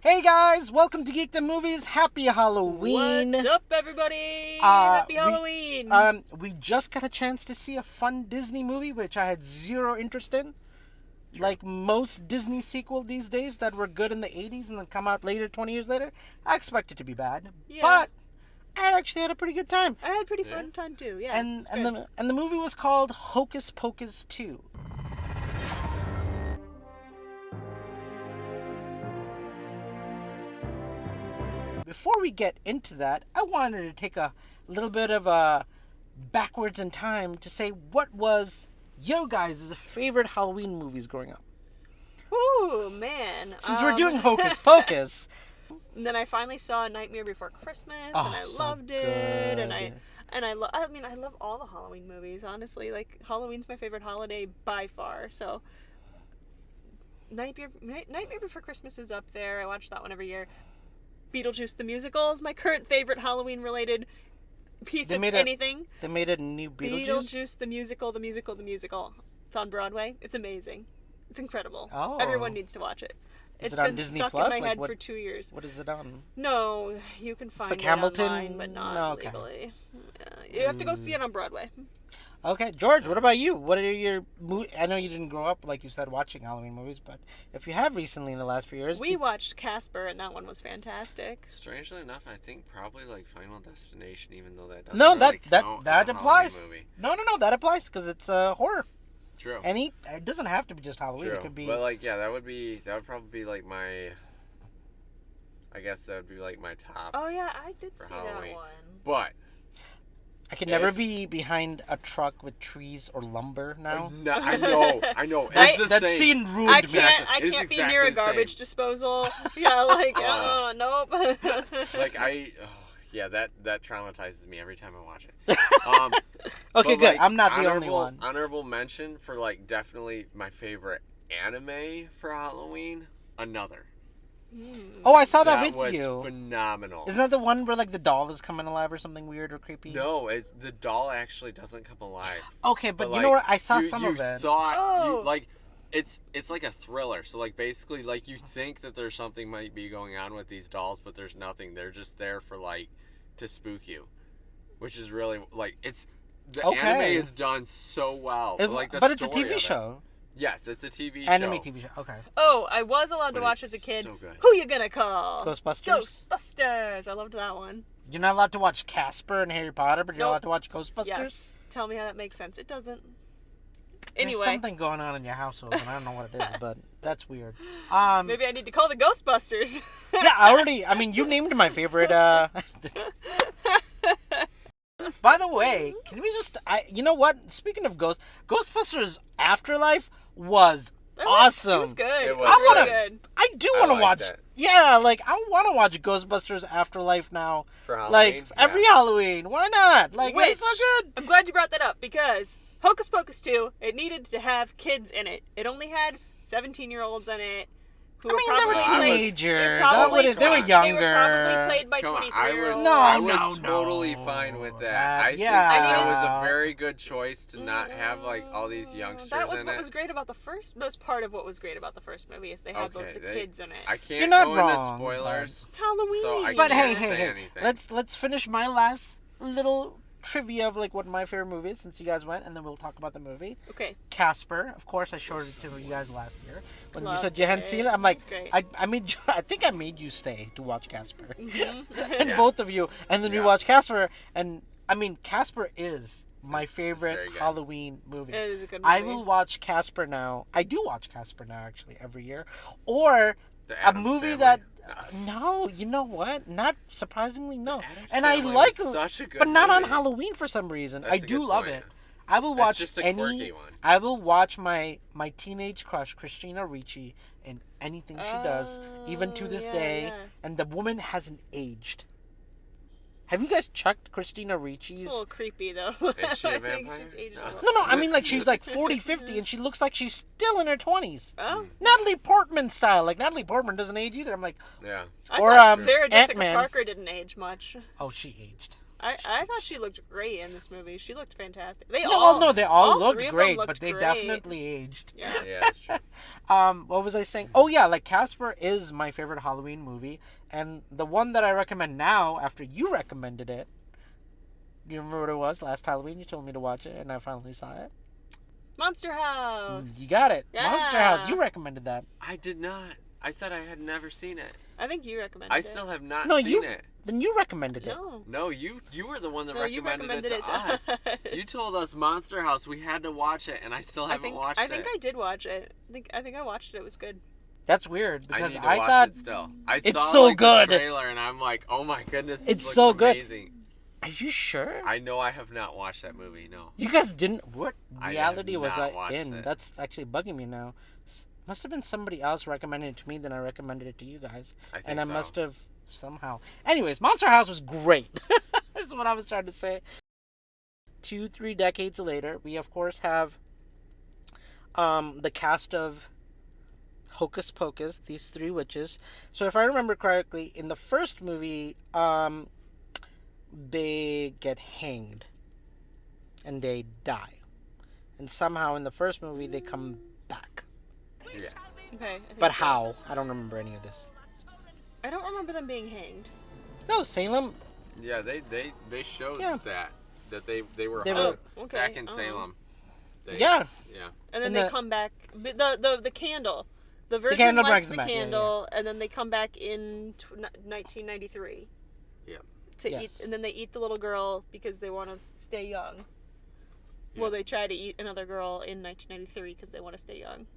Hey guys, welcome to Geek the Movies. Happy Halloween. What's up, everybody? Happy Halloween. We just got a chance to see a fun Disney movie, which I had zero interest in. Sure. Like most Disney sequel these days that were good in the 80s and then come out later, 20 years later, I expect it to be bad. Yeah. But I actually had a pretty good time. I had a pretty fun time too, yeah. And the movie was called Hocus Pocus 2. Before we get into that, I wanted to take a little bit of a backwards in time to say what was your guys' favorite Halloween movies growing up. Ooh, man. Since we're doing Hocus Pocus. And then I finally saw Nightmare Before Christmas, and I loved it. Good. And I love all the Halloween movies, honestly. Like, Halloween's my favorite holiday by far, so Nightmare Before Christmas is up there. I watch that one every year. Beetlejuice the Musical is my current favorite Halloween-related piece of anything. They made a new Beetlejuice? Beetlejuice the Musical. It's on Broadway. It's amazing. It's incredible. Oh. Everyone needs to watch it. Is It's it on been Disney stuck Plus? in my head for 2 years. What is it on? No, you can find like it Hamilton? online, but not No, okay. legally. You have to go see it on Broadway. Okay, George, what about you? What are your I know you didn't grow up, like you said, watching Halloween movies, but if you have recently in the last few years... We watched Casper, and that one was fantastic. Strangely enough, I think probably like Final Destination, even though that doesn't No, really count that as a applies. Halloween movie. No, that applies, because it's horror. True. And it doesn't have to be just Halloween, True. it could be... But like, yeah, that would probably be like my... I guess that would be like my top. Oh, yeah, I did see Halloween. that one. But... I can never be behind a truck with trees or lumber now. No, I know. It's the that same. scene ruined me. I can't be near a garbage disposal. Yeah, like, nope. Yeah, that traumatizes me every time I watch it. Okay, good. Like, I'm not the only one. Honorable mention for like definitely my favorite anime for Halloween. Another. Oh, I saw that with you. That was phenomenal. Isn't that the one where like the doll is coming alive or something weird or creepy? No, the doll actually doesn't come alive. Okay, but you know what? I saw some of it. It's like a thriller. So like basically like you think that there's something might be going on with these dolls, but there's nothing. They're just there for like to spook you, which is really like anime is done so well. But it's a TV show. Yes, it's a TV Anime show. TV show. Okay. Oh, I was allowed to watch as a kid. So good. Who you gonna call? Ghostbusters? Ghostbusters. I loved that one. You're not allowed to watch Casper and Harry Potter, but you're allowed to watch Ghostbusters? Yes. Tell me how that makes sense. It doesn't. Anyway. There's something going on in your household, and I don't know what it is, but that's weird. Maybe I need to call the Ghostbusters. Yeah, you named my favorite, By the way, can we you know what? Speaking of Ghostbusters Afterlife was awesome. It was good. It was good. I do want to watch. That. Yeah, like I want to watch Ghostbusters Afterlife now. For Halloween? Like every Halloween. Why not? Like it's so good. I'm glad you brought that up because Hocus Pocus 2, it needed to have kids in it. It only had 17-year-olds in it. They were teenagers. They were younger. They were probably played by 23-year-olds. I was totally fine with that. I think that was a very good choice to not have like all these youngsters in it. That was what was great about the first. That was part of what was great about the first movie is they had both the kids in it. I can't go into spoilers. It's Halloween. So but hey, let's finish my last little trivia of like what my favorite movie is since you guys went, and then we'll talk about the movie. Okay. Casper, of course, I showed it to you guys last year when you Loved said you hadn't seen it. I'm like, I think I made you stay to watch Casper, and both of you, and then we watched Casper, and I mean Casper is my favorite Halloween movie. It is a good movie. I will watch Casper now. I do watch Casper now actually every year, or a movie that. No, you know what? Not surprisingly, no. And I like it, but not on Halloween for some reason. I do love it. I will watch any. I will watch my teenage crush Christina Ricci in anything she does, even to this day. And the woman hasn't aged. Have you guys checked Christina Ricci's? It's a little creepy, though. Is she a vampire? No. I mean, like, she's like 40, 50, and she looks like she's still in her 20s. Oh. Natalie Portman style. Like, Natalie Portman doesn't age either. I'm like... Yeah. I thought Sarah Jessica Ant-Man. Parker didn't age much. Oh, she aged. I thought she looked great in this movie. She looked fantastic. They all looked great, but they definitely aged. Yeah, that's true. What was I saying? Oh yeah, like Casper is my favorite Halloween movie, and the one that I recommend now after you recommended it. Do you remember what it was? Last Halloween you told me to watch it, and I finally saw it. Monster House. You got it. Yeah. Monster House. You recommended that. I did not. I said I had never seen it. I think you recommended it. I still have not seen it. Then you recommended it. No, you were the one that recommended it to us. You told us Monster House. We had to watch it, and I still haven't watched it. I think I did watch it. I think I watched it. It was good. That's weird because I need to I watch thought it still. I it's saw so like, good. The trailer, and I'm like, oh my goodness, it's so amazing. Good. Are you sure? I know I have not watched that movie. No. You guys didn't. What reality was I in? It. That's actually bugging me now. Must have been somebody else recommended it to me, then I recommended it to you guys. I must have somehow. Anyways, Monster House was great. That's what I was trying to say. 2-3 decades later, we of course have the cast of Hocus Pocus, these 3 witches. So if I remember correctly, in the first movie, they get hanged and they die. And somehow in the first movie, they come back. Yes. Okay. But how? I don't remember any of this. I don't remember them being hanged. No, Salem. Yeah, they showed that they were back in Salem. Yeah. And then they come back. The candle. The Virgin candle lights brings the them candle, back, and then they come back in 1993. Yeah. To eat, and then they eat the little girl because they want to stay young. Yeah. Well, they try to eat another girl in 1993 because they want to stay young.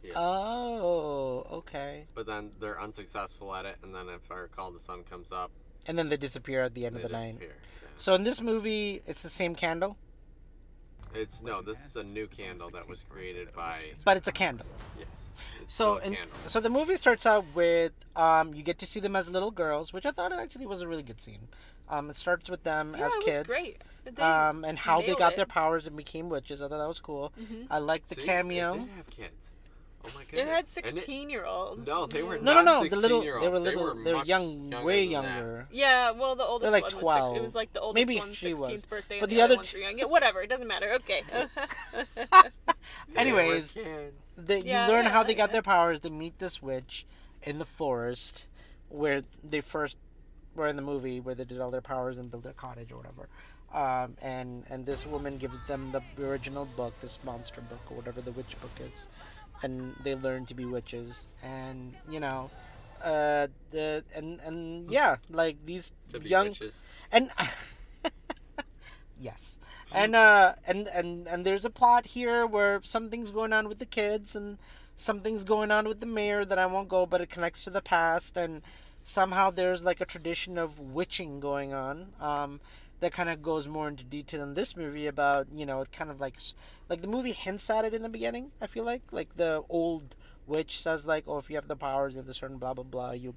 Yeah. Oh, okay. But then they're unsuccessful at it, and then if I recall, the sun comes up. And then they disappear at the end of the night. Yeah. So in this movie, it's the same candle? This is a new candle that was created by... But it's a candle. Yes. So the movie starts out with, you get to see them as little girls, which I thought actually was a really good scene. It starts with them as kids. It was great. And how they got their powers and became witches. I thought that was cool. Mm-hmm. I liked the cameo. It did have kids. Oh my goodness. It had 16-year-olds. No, they were not No, 16-year-olds. They were young, way younger. Yeah, well, the oldest like one 12. was 6. It was like the oldest Maybe one's she 16th was. birthday, but and the other ones were young. Yeah, whatever, it doesn't matter. Okay. Anyways, you learn how they got their powers. They meet this witch in the forest where they first were in the movie, where they did all their powers and built their cottage or whatever. And this woman gives them the original book, this monster book or whatever the witch book is, and they learn to be witches. And like these young witches. And yes. And there's a plot here where something's going on with the kids and something's going on with the mayor that I won't go, but it connects to the past, and somehow there's like a tradition of witching going on that kind of goes more into detail in this movie about, it kind of like the movie hints at it in the beginning. I feel like the old witch says like, oh, if you have the powers, you have the certain blah blah blah, you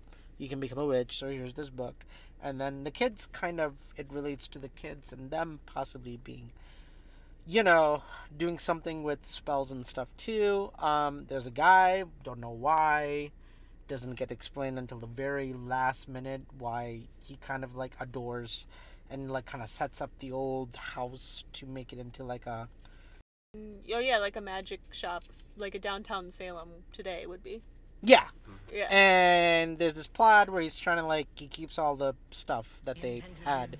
can become a witch, so here's this book. And then the kids it relates to the kids and them possibly being, doing something with spells and stuff too. There's a guy, don't know why, doesn't get explained until the very last minute why he kind of like adores and like kind of sets up the old house to make it into like a... Oh yeah, like a magic shop, like a downtown Salem today would be. Yeah. Yeah. And there's this plot where he's trying to he keeps all the stuff that they had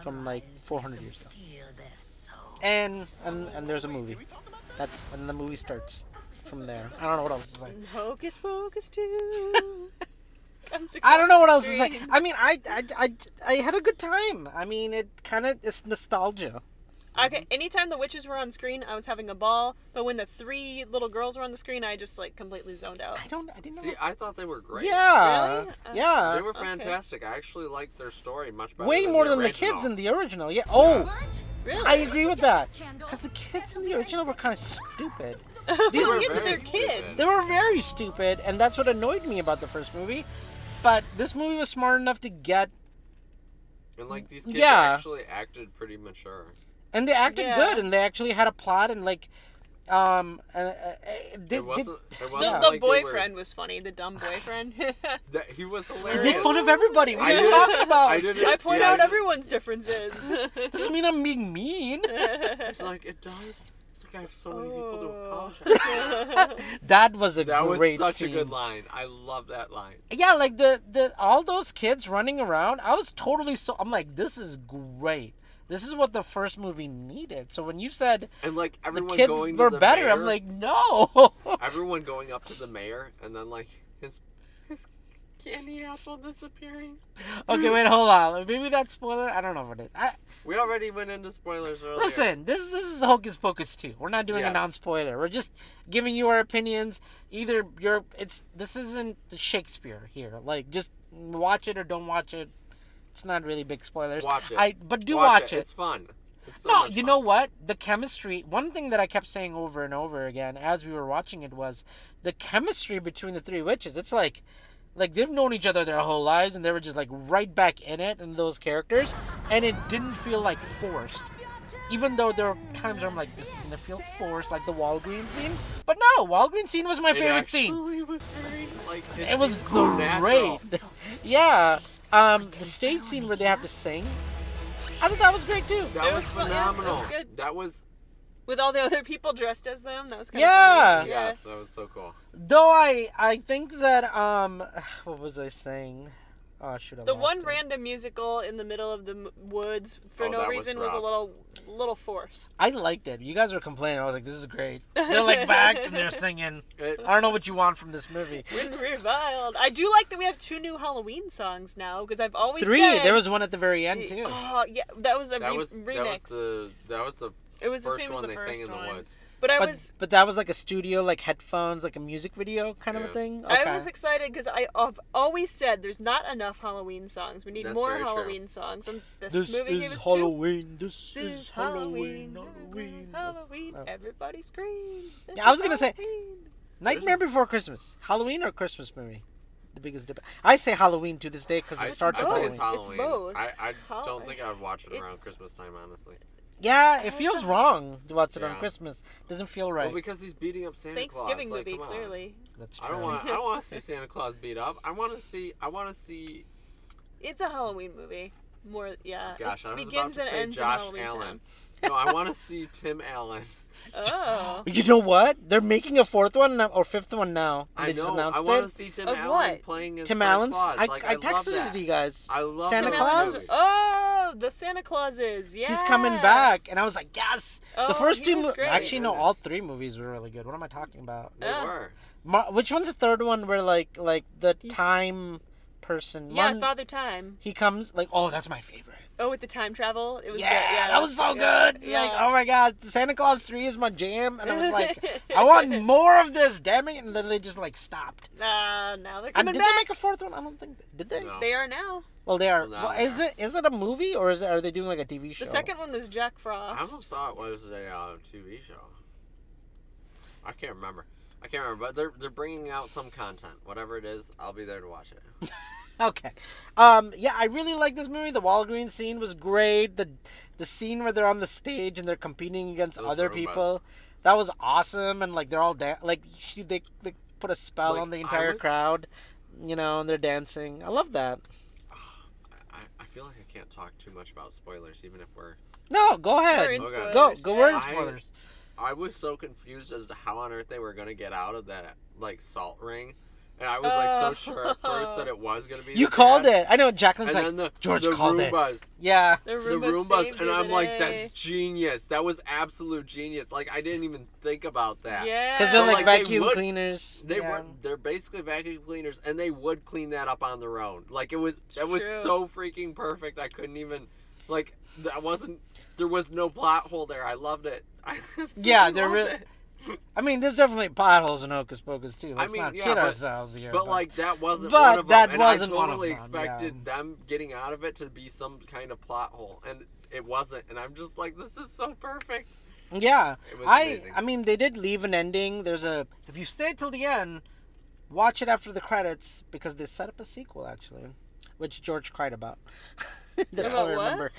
from 400 years ago. And there's a movie. And the movie starts from there. I don't know what else to say. Hocus Pocus 2. I don't know what else to say. I mean, I had a good time. I mean, it's nostalgia. Okay, anytime the witches were on screen, I was having a ball. But when the 3 little girls were on the screen, I just completely zoned out. I didn't know. See, I thought they were great. Yeah, really? Yeah. They were fantastic. Okay. I actually liked their story much better. Way more than the kids in the original. Yeah. Oh, really? I agree with that. Because the kids in the original were kind of stupid. These were their kids. They were very stupid, and that's what annoyed me about the first movie. But this movie was smart enough to get. And these kids actually acted pretty mature. And they acted good, and they actually had a plot, and The boyfriend was funny. The dumb boyfriend. He was You hilarious. make fun of everybody. What are you talking about? I point out everyone's differences. Doesn't mean I'm being mean. It's like, it does. It's like I have so many people to apologize. That was a That great was such scene. a good line. I love that line. Yeah, like the all those kids running around, I was totally I'm like, this is great. This is what the first movie needed. So when you said and like everyone the kids going were to the better, mayor, I'm like, no. everyone going up to the mayor and then like his candy apple disappearing. Okay, wait, hold on. Maybe that's spoiler. I don't know if it is. We already went into spoilers earlier. Listen, this is Hocus Pocus 2. We're not doing a non-spoiler. We're just giving you our opinions. Either this isn't Shakespeare here. Like, just watch it or don't watch it. It's not really big spoilers. Watch it. But watch it. It's fun. It's so no, much you fun. know what? The chemistry. One thing that I kept saying over and over again as we were watching it was the chemistry between the three witches. It's like they've known each other their whole lives, and they were just like right back in it, and those characters, and it didn't feel like forced. Even though there were times where I'm like, this is gonna feel forced, like the Walgreens scene. But no, Walgreens scene was my favorite scene. It was very like It was so great. Yeah. The stage scene where they have to sing, I thought that was great too. That was phenomenal. Yeah, that was good. That was. With all the other people dressed as them, that was kind of funny. Yes, that was so cool. Though I think that what was I saying? Oh shoot! The one random musical in the middle of the woods for no reason was a little forced. I liked it. You guys were complaining. I was like, this is great. They're like back and they're singing. I don't know what you want from this movie. When reviled. I do like that we have 2 new Halloween songs now because I've always 3. said, There was one at the very end too. Oh yeah, that was a remix. That was the It was the first same as one the they first sang in one. the woods. But that was like a studio, like headphones, like a music video kind of a thing. Okay. I was excited because I've always said there's not enough Halloween songs. We need more Halloween songs, and this movie gave us 2. Halloween. This is Halloween. Halloween. Everybody scream. I was gonna say Nightmare Before Christmas. Halloween or Christmas movie? The biggest debate. I say Halloween to this day because it starts with Halloween. It's Halloween. It's both. I don't think I would watch it around Christmas time, honestly. Yeah, it feels wrong to watch it on Christmas. It doesn't feel right. Well, because he's beating up Santa Claus. Thanksgiving movie, clearly. That's true. I don't want to see Santa Claus beat up. I want to see. It's a Halloween movie. More, yeah. Gosh, it I was begins about to and say ends Josh in Halloween Allen. Town. No, I want to see Tim Allen. Oh. You know what? They're making a 4th one or 5th one now. I Just know. announced I want to it. see Tim Of Allen what? playing as Tim Santa Allen's. Claus. I love texted that. it to you guys. I love Santa that Claus. movie. Oh, the Santa Clauses. Yeah. He's coming back, and I was like, yes. Oh, the first he 2 was great. actually no, all 3 movies were really good. What am I talking about? They were. Which one's the 3rd one? Where like the time person? Yeah, Father Time. He comes like, oh, that's my favorite. Oh, with the time travel, it was good. Yeah, that was so good. Yeah. Like, oh my god, Santa Claus 3 is my jam, and I was like, I want more of this, damn it! And then they just like stopped. Now they're coming did back. they make a 4th one? I don't think did they. No. They are now. Well, they are. Well, now Well, they is it a movie or are they doing like a TV show? The second one was Jack I Frost. almost thought it was a TV show. I can't remember, but they're bringing out some content. Whatever it is, I'll be there to watch it. Okay. Yeah, I really like this movie. The Walgreens scene was great. The scene where they're on the stage and they're competing against other people, that was awesome. And like they're all they put a spell on the entire crowd, and they're dancing. I love that. I feel like I can't talk too much about spoilers, even if we're. No, go ahead. We're in spoilers, Go. We're in spoilers. I was so confused as to how on earth they were gonna get out of that like salt ring. And I was like so sure at first that it was gonna be. You called it. I know. Jacqueline's and like then George the called Roombas. it. Yeah. The Roombas, and I'm like, that's genius. That was absolute genius. Like I didn't even think about that. Yeah. Because they're like vacuum they cleaners. They're basically vacuum cleaners, and they would clean that up on their own. Like it was true. so freaking perfect. I couldn't even there was no plot hole there. I loved it. I mean, there's definitely potholes in Hocus Pocus too. Let's not kid ourselves here. But like that wasn't one of them. That and wasn't I one of totally them. expected them getting out of it to be some kind of plot hole, and it wasn't. And I'm just like, this is so perfect. Yeah, it was amazing. I mean, they did leave an ending. If you stay till the end, watch it after the credits because they set up a sequel actually, which George cried about. That's all I remember.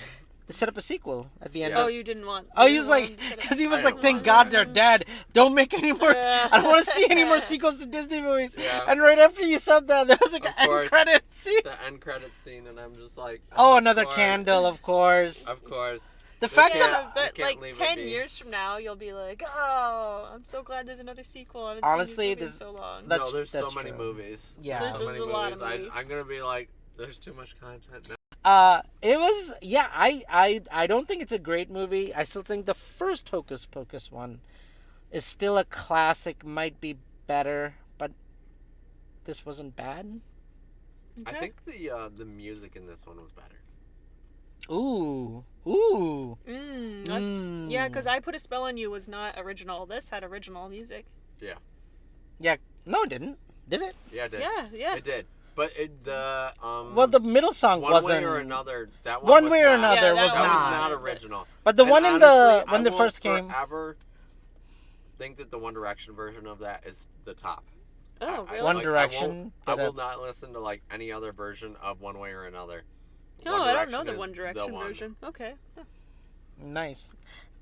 They set up a sequel at the end. Oh, you didn't want. Oh, he was like, because he was like, thank God they're dead. Don't make any more. I don't want to see any more sequels to Disney movies. Yeah. And right after you said that, there was like an end credit scene. The end credit scene, and I'm just like, oh, another candle, of course. Of course. The fact that, but like 10 years from now, you'll be like, oh, I'm so glad there's another sequel. I haven't honestly, seen this in so long. No, there's so many movies. Yeah, there's so many a lot of movies. I'm gonna be like, there's too much content now. It was, yeah, I don't think it's a great movie. I still think the first Hocus Pocus one is still a classic, might be better, but this wasn't bad. Okay. I think the music in this one was better. Ooh. Yeah, because I Put a Spell on You was not original. This had original music. Yeah. Yeah, no it didn't. Did it? Yeah, it did. Yeah. It did. But well, the middle song one wasn't. One Way or Another. That one. One Way or Another was that not. was not original. But the and one in honestly, when the first came. I forever think that the One Direction version of that is the top. Oh, really? One Direction. I will not listen to like any other version of One Way or Another. Oh, I don't know the One Direction version. Okay. Huh. Nice.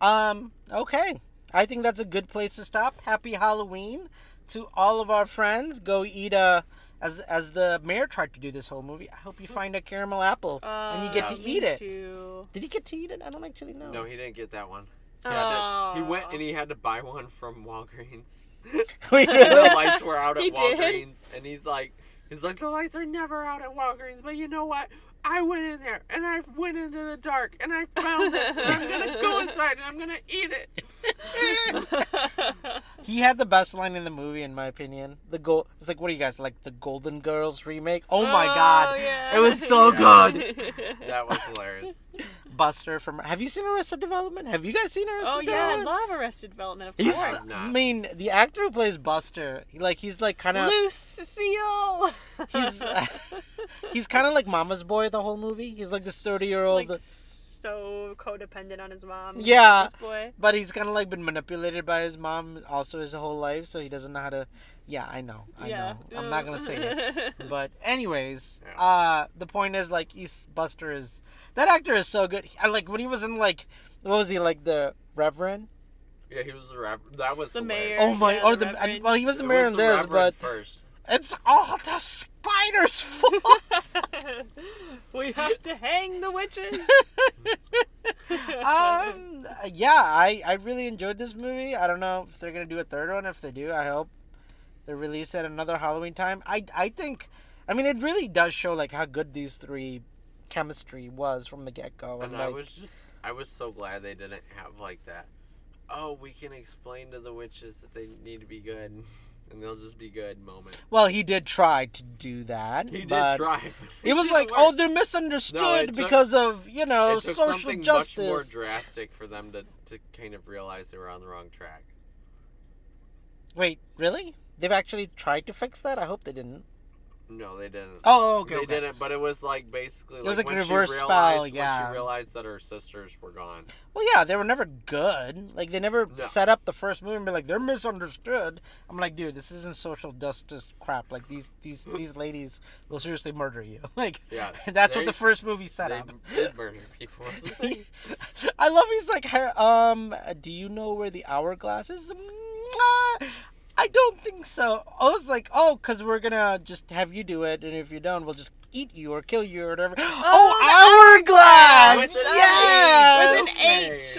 Okay. I think that's a good place to stop. Happy Halloween to all of our friends. Go eat as the mayor tried to do this whole movie. I hope you find a caramel apple and you get to eat it. Too. Did he get to eat it? I don't actually know. No, he didn't get that one. He went and he had to buy one from Walgreens. Wait, really? The lights were out at Walgreens, did? and he's like, the lights are never out at Walgreens, but you know what? I went in there, and I went into the dark, and I found this, and I'm going to go inside, and I'm going to eat it. He had the best line in the movie, in my opinion. It's like, what do you guys like? The Golden Girls remake? Oh my God. Yeah. It was so good. That was hilarious. Buster from... Have you seen Arrested Development? Have you guys seen Arrested Oh, Development? yeah, I love Arrested Development, of course. I mean, the actor who plays Buster, he's like kind of... Lucille! He's kind of like Mama's boy the whole movie. He's like this 30-year-old... Like, so codependent on his mom. Yeah, boy. But he's kind of like been manipulated by his mom also his whole life, so he doesn't know how to... Yeah, I know. I'm not going to say it. But anyways, the point is, like, Buster is... That actor is so good. Like, when he was in, like... What was he, like, the Reverend? Yeah, he was the Reverend. That was the hilarious. mayor. Oh, my... Yeah, or the... Well, he was the mayor in this, Reverend but... First. It's all the spider's fault! We have to hang the witches! Yeah, I really enjoyed this movie. I don't know if they're going to do a third one. If they do, I hope they release it another Halloween time. I think... I mean, it really does show, like, how good these three... chemistry was from the get-go. And like, I was so glad they didn't have like that. Oh, we can explain to the witches that they need to be good, and they'll just be good moment. Well, he did try to do that. He did try. It was like, oh, they're misunderstood because of, social justice. Much more drastic for them to kind of realize they were on the wrong track. Wait, really? They've actually tried to fix that? I hope they didn't. No, they didn't. Oh, okay. They didn't, but it was like basically it was like a reverse spell, yeah. When she realized that her sisters were gone. Well, yeah, they were never good. Like, they never set up the first movie and be like, they're misunderstood. I'm like, dude, this isn't social justice crap. Like, these ladies will seriously murder you. Like, that's what the first movie set up. They did murder people. I love he's like, do you know where the hourglass is? I don't think so. I was like, because we're going to just have you do it, and if you don't, we'll just eat you or kill you or whatever. Hourglass! Yes! With an H.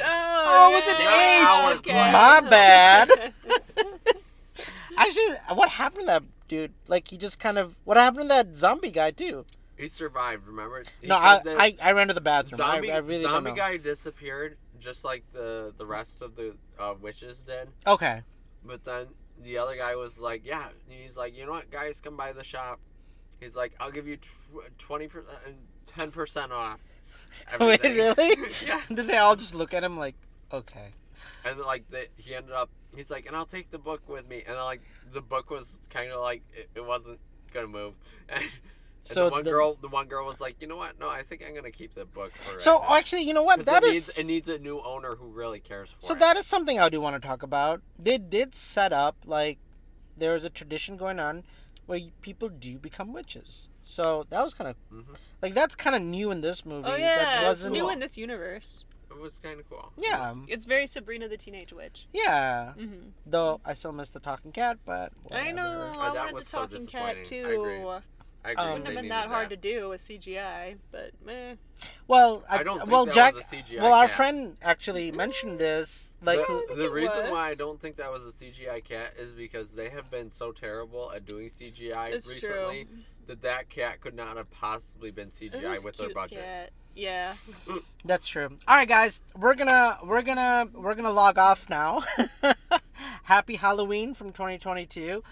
With an H. Okay. My bad. Actually, what happened to that dude? Like, he just kind of... What happened to that zombie guy, too? He survived, remember? I ran to the bathroom. I really don't know. Zombie guy disappeared, just like the rest of the witches did. Okay. But then... The other guy was like, yeah. He's like, you know what, guys, come by the shop. He's like, I'll give you 20%, 10% off everything. Wait, really? Yes. Did they all just look at him like, okay? And like, he ended up, he's like, and I'll take the book with me. And then, like, the book was kind of like, it wasn't going to move. And so the one girl was like, you know what? No, I think I'm gonna keep the book for right now. Actually, you know what? It needs a new owner who really cares for it. So that is something I do want to talk about. They did set up, like, there is a tradition going on where people do become witches. So that was kind of like that's kind of new in this movie. Oh yeah, that wasn't it's new in this universe. It was kind of cool. Yeah, it's very Sabrina the Teenage Witch. Yeah, though I still miss the talking cat, but whatever. I know. I wanted the talking cat too. I agree. Wouldn't have been that hard to do with CGI, but meh. Well, I don't think that Jack. was a CGI well, our cat. friend actually mentioned this. Like the reason why I don't think that was a CGI cat is because they have been so terrible at doing CGI recently that cat could not have possibly been CGI with their budget. Cat. Yeah. That's true. All right, guys, we're gonna log off now. Happy Halloween from 2022.